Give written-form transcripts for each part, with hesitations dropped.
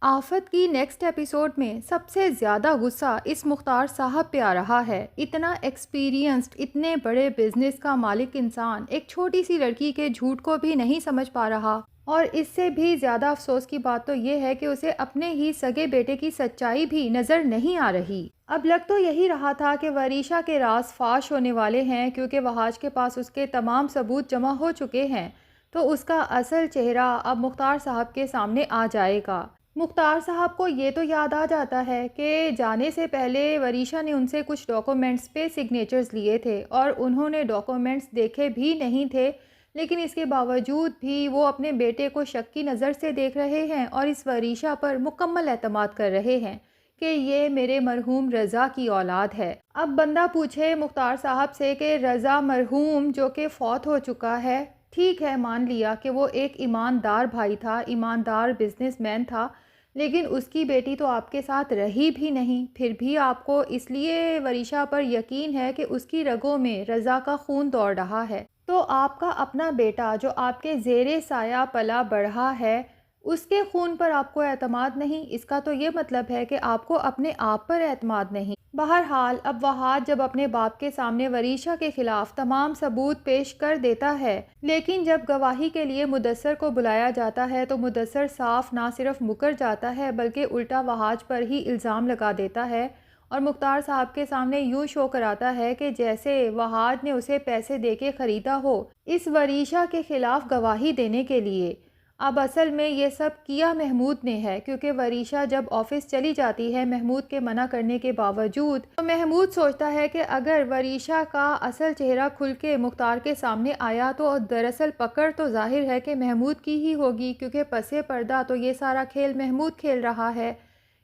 आफत की next episode में सबसे ज़्यादा गुस्सा इस मुख्तार साहब पे आ रहा है। इतना एक्सपीरियंस्ड, इतने बड़े बिजनेस का मालिक इंसान एक छोटी सी लड़की के झूठ को भी नहीं समझ पा रहा। और इससे भी ज़्यादा अफसोस की बात तो ये है कि उसे अपने ही सगे बेटे की सच्चाई भी नज़र नहीं आ रही। अब लग तो यही रहा था कि वरीशा के राज फाश होने वाले हैं, क्योंकि वहाज के पास उसके तमाम सबूत जमा हो चुके हैं। तो उसका असल चेहरा अब मुख्तार साहब के सामने आ जाएगा। मुख्तार साहब को ये तो याद आ जाता है कि जाने से पहले वरीशा ने उनसे कुछ डॉक्यूमेंट्स पे सिग्नेचर्स लिए थे और उन्होंने डॉक्यूमेंट्स देखे भी नहीं थे, लेकिन इसके बावजूद भी वो अपने बेटे को शक की नज़र से देख रहे हैं और इस वरीशा पर मुकम्मल एतमाद कर रहे हैं कि ये मेरे मरहूम रज़ा की औलाद है। अब बंदा पूछे मुख्तार साहब से कि रज़ा मरहूम जो कि फ़ौत हो चुका है, ठीक है मान लिया कि वो एक ईमानदार भाई था, ईमानदार बिजनेसमैन था, लेकिन उसकी बेटी तो आपके साथ रही भी नहीं। फिर भी आपको इसलिए वरीशा पर यकीन है कि उसकी रगों में रज़ा का खून दौड़ रहा है। तो आपका अपना बेटा जो आपके ज़ेरे साया पला बढ़ा है, उसके खून पर आपको एतमाद नहीं। इसका तो ये मतलब है कि आपको अपने आप पर एतमाद नहीं। बहरहाल अब वहाद जब अपने बाप के सामने वरीशा के खिलाफ तमाम सबूत पेश कर देता है, लेकिन जब गवाही के लिए मुदस्सर को बुलाया जाता है तो मुदस्सर साफ ना सिर्फ मुकर जाता है बल्कि उल्टा वहाज पर ही इल्ज़ाम लगा देता है और मुख्तार साहब के सामने यूँ शो कराता है कि जैसे वहाज ने उसे पैसे देके ख़रीदा हो इस वरीशा के ख़िलाफ़ गवाही देने के लिए। अब असल में ये सब किया महमूद ने है, क्योंकि वरीशा जब ऑफिस चली जाती है महमूद के मना करने के बावजूद, तो महमूद सोचता है कि अगर वरीशा का असल चेहरा खुल के मुख्तार के सामने आया तो दरअसल पकड़ तो जाहिर है कि महमूद की ही होगी, क्योंकि पसे पर्दा तो ये सारा खेल महमूद खेल रहा है।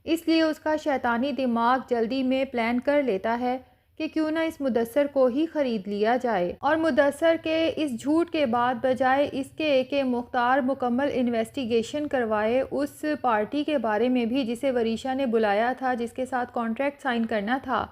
इसलिए उसका शैतानी दिमाग जल्दी में प्लान कर लेता है कि क्यों ना इस मुदस्सर को ही ख़रीद लिया जाए और मुदस्सर के इस झूठ के बाद बजाय इसके कि मुख्तार मुकम्मल इन्वेस्टिगेशन करवाए उस पार्टी के बारे में भी जिसे वरीशा ने बुलाया था, जिसके साथ कॉन्ट्रैक्ट साइन करना था,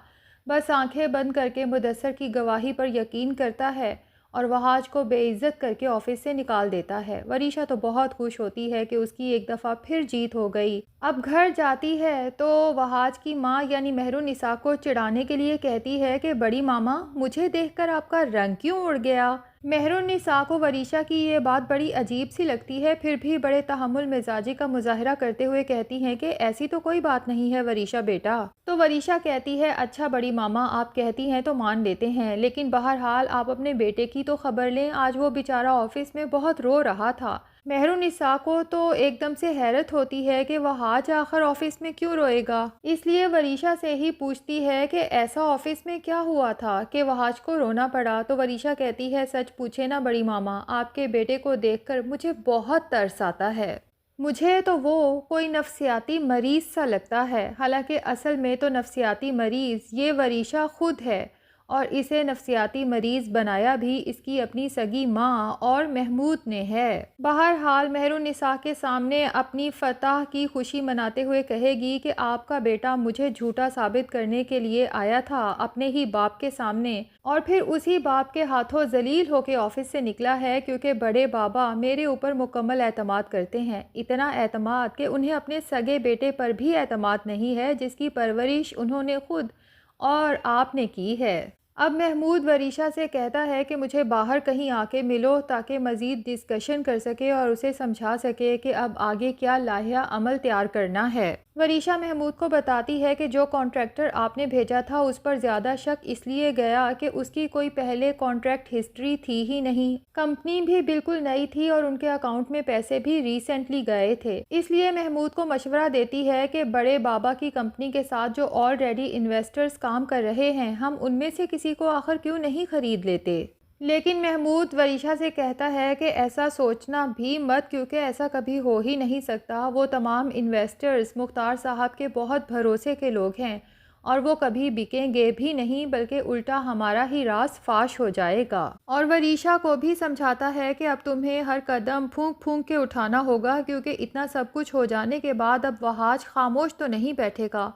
बस आंखें बंद करके मुदस्सर की गवाही पर यकीन करता है और वहाज को बेइज्जत करके ऑफिस से निकाल देता है। वरीशा तो बहुत खुश होती है कि उसकी एक दफ़ा फिर जीत हो गई। अब घर जाती है तो वहाज की माँ यानी मेहरुन्निसा को चिढ़ाने के लिए कहती है कि बड़ी मामा, मुझे देखकर आपका रंग क्यों उड़ गया। मेहरुन्निसा को वरीशा की ये बात बड़ी अजीब सी लगती है, फिर भी बड़े तहम्मुल मिजाजी का मुजाहरा करते हुए कहती हैं कि ऐसी तो कोई बात नहीं है वरीशा बेटा। तो वरीशा कहती है अच्छा बड़ी मामा, आप कहती हैं तो मान लेते हैं, लेकिन बहरहाल आप अपने बेटे की तो खबर लें। आज वो बेचारा ऑफिस में बहुत रो रहा था। मेहरुन्निसा को तो एकदम से हैरत होती है कि वह आज आखिर ऑफिस में क्यों रोएगा, इसलिए वरीशा से ही पूछती है कि ऐसा ऑफिस में क्या हुआ था कि वहाज को रोना पड़ा। तो वरीशा कहती है सच पूछे ना बड़ी मामा, आपके बेटे को देखकर मुझे बहुत तरस आता है। मुझे तो वो कोई नफ्सियाती मरीज़ सा लगता है, हालांकि असल में तो नफ्सियाती मरीज़ ये वरीशा खुद है और इसे नफ्सियाती मरीज़ बनाया भी इसकी अपनी सगी माँ और महमूद ने है। बहरहाल मेहरुन्निसा के सामने अपनी फतह की खुशी मनाते हुए कहेगी कि आपका बेटा मुझे झूठा साबित करने के लिए आया था अपने ही बाप के सामने, और फिर उसी बाप के हाथों जलील होकर ऑफिस से निकला है, क्योंकि बड़े बाबा मेरे ऊपर मुकम्मल एतमाद करते हैं। इतना एतमाद कि उन्हें अपने सगे बेटे पर भी एतमाद नहीं है, जिसकी परवरिश उन्होंने खुद और आपने की है। अब महमूद वरीशा से कहता है कि मुझे बाहर कहीं आके मिलो ताकि मज़ीद डिस्कशन कर सके और उसे समझा सके कि अब आगे क्या लाहिया अमल तैयार करना है। वरीशा महमूद को बताती है कि जो कॉन्ट्रैक्टर आपने भेजा था उस पर ज़्यादा शक इसलिए गया कि उसकी कोई पहले कॉन्ट्रैक्ट हिस्ट्री थी ही नहीं, कंपनी भी बिल्कुल नई थी और उनके अकाउंट में पैसे भी रिसेंटली गए थे। इसलिए महमूद को मशवरा देती है कि बड़े बाबा की कंपनी के साथ जो ऑलरेडी इन्वेस्टर्स काम कर रहे हैं, हम उनमें से किसी को आखिर क्यों नहीं खरीद लेते। लेकिन महमूद वरीशा से कहता है कि ऐसा सोचना भी मत, क्योंकि ऐसा कभी हो ही नहीं सकता। वो तमाम इन्वेस्टर्स मुख्तार साहब के बहुत भरोसे के लोग हैं और वो कभी बिकेंगे भी नहीं, बल्कि उल्टा हमारा ही राज फाश हो जाएगा। और वरीशा को भी समझाता है कि अब तुम्हें हर कदम फूंक फूंक के उठाना होगा, क्योंकि इतना सब कुछ हो जाने के बाद अब वहाज खामोश तो नहीं बैठेगा,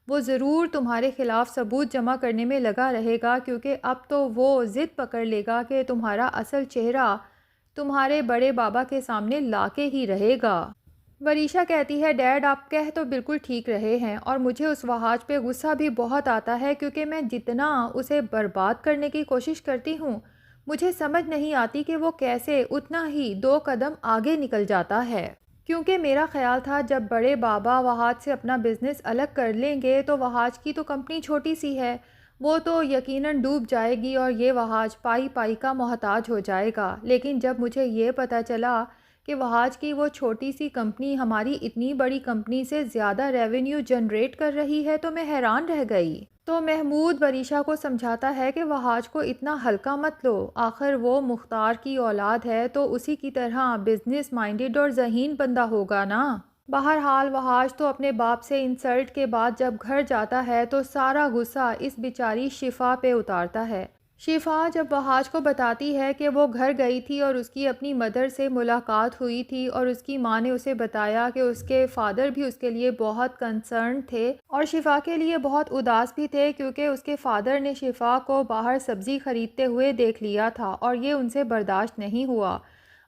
वो ज़रूर तुम्हारे ख़िलाफ़ सबूत जमा करने में लगा रहेगा, क्योंकि अब तो वो ज़िद पकड़ लेगा कि तुम्हारा असल चेहरा तुम्हारे बड़े बाबा के सामने लाके ही रहेगा। वरीशा कहती है, डैड आप कह तो बिल्कुल ठीक रहे हैं और मुझे उस वहाज पे गुस्सा भी बहुत आता है क्योंकि मैं जितना उसे बर्बाद करने की कोशिश करती हूँ, मुझे समझ नहीं आती कि वो कैसे उतना ही 2 कदम आगे निकल जाता है। क्योंकि मेरा ख्याल था जब बड़े बाबा वहाज से अपना बिज़नेस अलग कर लेंगे तो वहाज की तो कंपनी छोटी सी है, वो तो यकीनन डूब जाएगी और ये वहाज पाई पाई का मोहताज हो जाएगा। लेकिन जब मुझे ये पता चला कि वहाज की वो छोटी सी कंपनी हमारी इतनी बड़ी कंपनी से ज़्यादा रेवेन्यू जनरेट कर रही है तो मैं हैरान रह गई। तो महमूद वरीशा को समझाता है कि वहाज को इतना हल्का मत लो, आखिर वो मुख्तार की औलाद है तो उसी की तरह बिजनेस माइंडेड और ज़हीन बंदा होगा ना। बहरहाल वहाज तो अपने बाप से इंसल्ट के बाद जब घर जाता है तो सारा गुस्सा इस बेचारी शिफा पे उतारता है। शिफा जब वहाज को बताती है कि वो घर गई थी और उसकी अपनी मदर से मुलाकात हुई थी और उसकी माँ ने उसे बताया कि उसके फादर भी उसके लिए बहुत कंसर्न थे और शिफा के लिए बहुत उदास भी थे क्योंकि उसके फादर ने शिफा को बाहर सब्ज़ी ख़रीदते हुए देख लिया था और ये उनसे बर्दाश्त नहीं हुआ।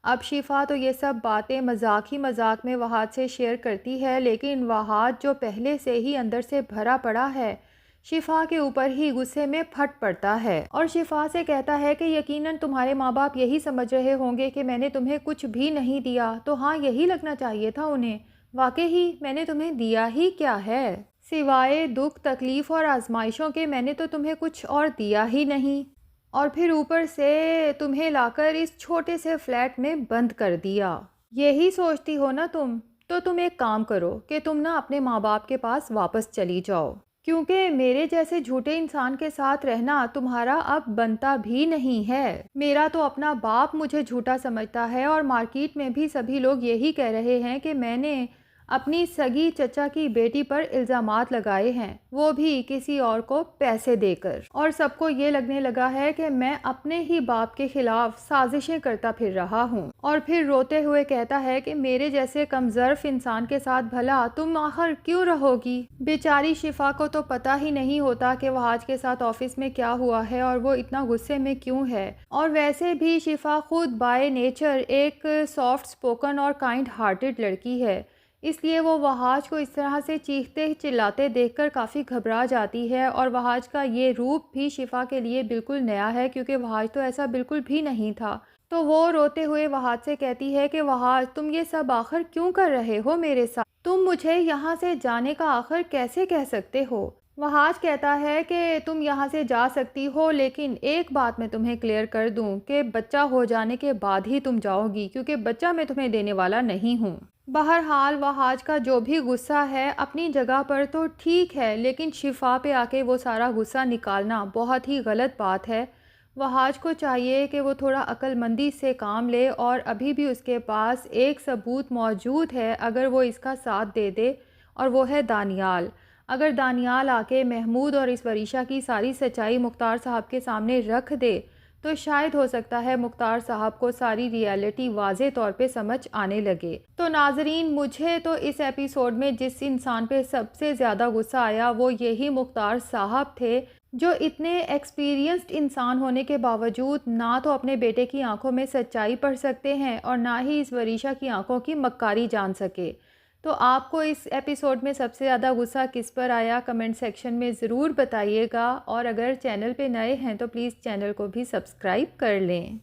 अब शिफा तो ये सब बातें मजाक ही मजाक में वहाज से शेयर करती है, लेकिन वहाज जो पहले से ही अंदर से भरा पड़ा है शिफा के ऊपर ही गुस्से में फट पड़ता है और शिफा से कहता है कि यकीनन तुम्हारे माँ बाप यही समझ रहे होंगे कि मैंने तुम्हें कुछ भी नहीं दिया, तो हाँ यही लगना चाहिए था उन्हें। वाकई ही मैंने तुम्हें दिया ही क्या है, सिवाय दुख तकलीफ़ और आजमाइशों के मैंने तो तुम्हें कुछ और दिया ही नहीं। और फिर ऊपर से तुम्हें लाकर इस छोटे से फ्लैट में बंद कर दिया। यही सोचती हो ना तुम, तो तुम एक काम करो कि तुम ना अपने माँ बाप के पास वापस चली जाओ, क्योंकि मेरे जैसे झूठे इंसान के साथ रहना तुम्हारा अब बनता भी नहीं है। मेरा तो अपना बाप मुझे झूठा समझता है और मार्केट में भी सभी लोग यही कह रहे हैं कि मैंने अपनी सगी चचा की बेटी पर इल्ज़ामात लगाए हैं, वो भी किसी और को पैसे देकर, और सबको ये लगने लगा है कि मैं अपने ही बाप के खिलाफ साजिशें करता फिर रहा हूँ। और फिर रोते हुए कहता है कि मेरे जैसे कमज़र्फ इंसान के साथ भला तुम आखिर क्यों रहोगी। बेचारी शिफा को तो पता ही नहीं होता कि वहाज के साथ ऑफिस में क्या हुआ है और वो इतना गुस्से में क्यों है। और वैसे भी शिफा खुद बाय नेचर एक सॉफ्ट स्पोकन और काइंड हार्टेड लड़की है, इसलिए वो वहाज को इस तरह से चीखते चिल्लाते देखकर काफ़ी घबरा जाती है। और वहाज का ये रूप भी शिफा के लिए बिल्कुल नया है क्योंकि वहाज तो ऐसा बिल्कुल भी नहीं था। तो वो रोते हुए वहाज से कहती है कि वहाज तुम ये सब आखिर क्यों कर रहे हो मेरे साथ, तुम मुझे यहाँ से जाने का आखिर कैसे कह सकते हो। वहाज कहता है कि तुम यहाँ से जा सकती हो, लेकिन एक बात मैं तुम्हें क्लियर कर दूँ कि बच्चा हो जाने के बाद ही तुम जाओगी, क्योंकि बच्चा मैं तुम्हें देने वाला नहीं हूँ। बहरहाल वहाज का जो भी गुस्सा है अपनी जगह पर तो ठीक है, लेकिन शिफा पे आके वो सारा गुस्सा निकालना बहुत ही गलत बात है। वहाज को चाहिए कि वो थोड़ा अक्लमंदी से काम ले और अभी भी उसके पास एक सबूत मौजूद है अगर वो इसका साथ दे दे, और वो है दानियाल। अगर दानियाल आके महमूद और इस वरीशा की सारी सच्चाई मुख्तार साहब के सामने रख दे तो शायद हो सकता है मुख्तार साहब को सारी रियलिटी वाज़े तौर पे समझ आने लगे। तो नाजरीन, मुझे तो इस एपिसोड में जिस इंसान पे सबसे ज़्यादा गुस्सा आया वो यही मुख्तार साहब थे, जो इतने एक्सपीरियंस्ड इंसान होने के बावजूद ना तो अपने बेटे की आंखों में सच्चाई पढ़ सकते हैं और ना ही इस वरीशा की आंखों की मक्कारी जान सके। तो आपको इस एपिसोड में सबसे ज़्यादा गुस्सा किस पर आया, कमेंट सेक्शन में ज़रूर बताइएगा। और अगर चैनल पे नए हैं तो प्लीज़ चैनल को भी सब्सक्राइब कर लें।